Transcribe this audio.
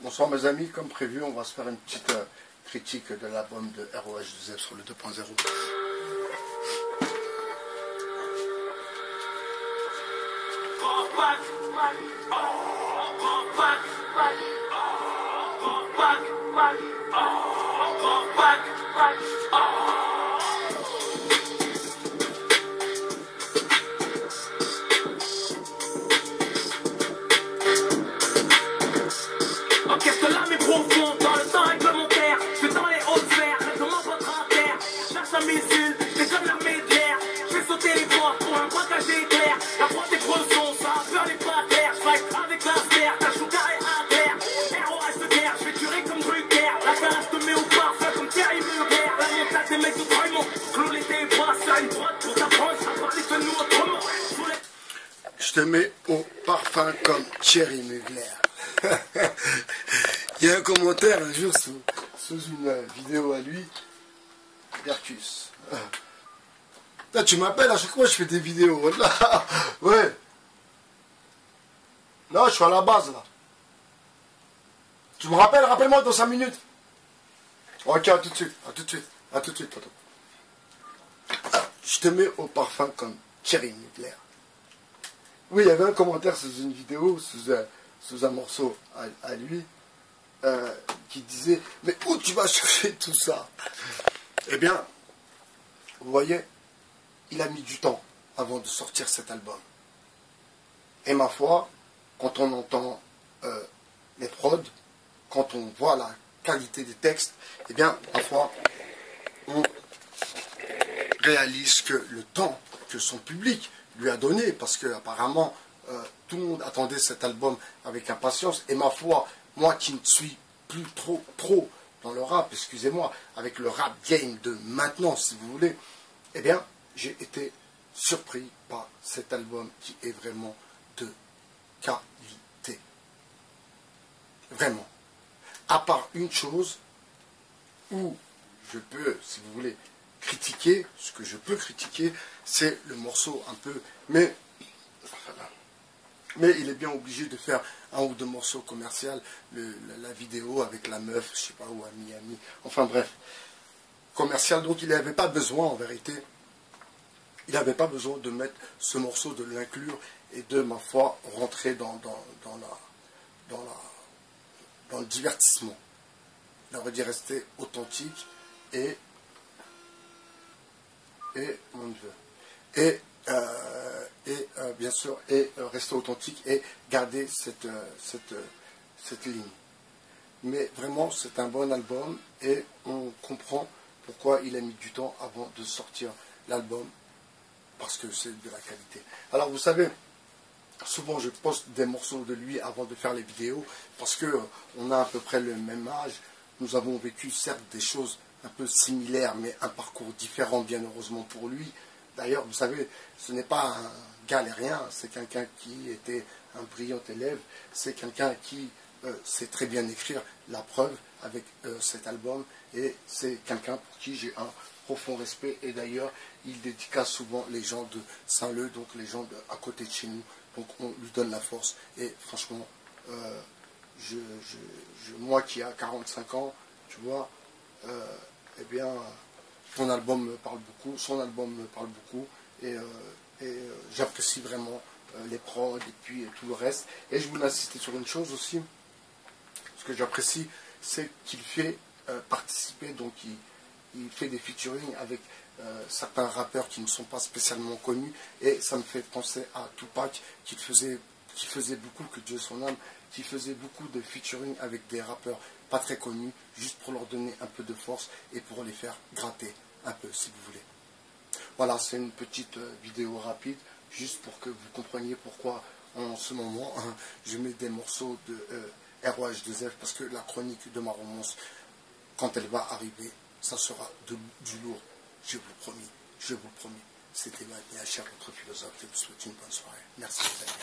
Bonsoir mes amis, comme prévu, on va se faire une petite critique de l'album de ROH2F sur le 2.0. Orchestre l'âme est profond, dans le temps réglementaire. Je suis dans les hautes sphères, règlement votre terre. Lâche un missile, c'est comme l'armée de l'air. Je fais sauter les portes pour un braquage éclair. La proie des gros sons, ça a peur les patères. Je fight avec la terre, ta chou carré à terre. ROH de guerre, je vais tuer comme Drucker. La calache te met au parfum comme Thierry Mugler. La montagne des mecs de Draymond. Clou l'été brasse à une droite pour t'apprendre à parler de nous autrement. Je te mets au parfum comme Thierry Mugler. Il y a un commentaire un jour sous une vidéo à lui, Bercus. Là, tu m'appelles à chaque fois je fais des vidéos. Là, ouais. Non, je suis à la base là. Tu me rappelles, rappelle-moi dans 5 minutes. Ok, à tout de suite, à tout de suite, à tout de suite, tonton. Je te mets au parfum comme Thierry Mugler. Oui, il y avait un commentaire sous une vidéo, sous un morceau à lui, qui disait « Mais où tu vas chercher tout ça ?» Eh bien, vous voyez, il a mis du temps avant de sortir cet album. Et ma foi, quand on entend les prods, quand on voit la qualité des textes, eh bien, ma foi, on réalise que le temps que son public lui a donné, parce que apparemment tout le monde attendait cet album avec impatience, et ma foi, moi qui ne suis plus trop pro dans le rap, excusez-moi, avec le rap game de maintenant, si vous voulez, eh bien, j'ai été surpris par cet album qui est vraiment de qualité. Vraiment. À part une chose où je peux, si vous voulez, critiquer, ce que je peux critiquer, c'est le morceau un peu, mais il est bien obligé de faire un ou deux morceaux commerciaux, la vidéo avec la meuf, je sais pas où, à Miami, enfin bref, commercial, donc il n'avait pas besoin en vérité, il n'avait pas besoin de mettre ce morceau, de l'inclure et de, ma foi, rentrer dans le divertissement. Il aurait dû rester authentique et mon Dieu, bien sûr, rester authentique et garder cette ligne. Mais vraiment, c'est un bon album et on comprend pourquoi il a mis du temps avant de sortir l'album, parce que c'est de la qualité. Alors vous savez, souvent je poste des morceaux de lui avant de faire les vidéos, parce que on a à peu près le même âge, nous avons vécu certes des choses un peu similaires, mais un parcours différent, bien heureusement pour lui. D'ailleurs, vous savez, ce n'est pas un galérien, c'est quelqu'un qui était un brillant élève, c'est quelqu'un qui sait très bien écrire, la preuve avec cet album, et c'est quelqu'un pour qui j'ai un profond respect, et d'ailleurs, il dédicace souvent les gens de Saint-Leu, donc les gens à côté de chez nous, donc on lui donne la force, et franchement, moi qui ai 45 ans, tu vois, eh bien, son album me parle beaucoup, et j'apprécie vraiment les prods et puis tout le reste. Et je voulais insister sur une chose aussi, ce que j'apprécie, c'est qu'il fait participer, donc il fait des featuring avec certains rappeurs qui ne sont pas spécialement connus, et ça me fait penser à Tupac qui faisait beaucoup, que Dieu son âme, qui faisait beaucoup de featuring avec des rappeurs pas très connus, juste pour leur donner un peu de force et pour les faire gratter un peu, si vous voulez. Voilà, c'est une petite vidéo rapide, juste pour que vous compreniez pourquoi en ce moment je mets des morceaux de ROH2F, parce que la chronique de ma romance, quand elle va arriver, ça sera du lourd, je vous le promets, je vous le promets. C'était Mani HR, votre philosophe, je vous souhaite une bonne soirée. Merci les amis.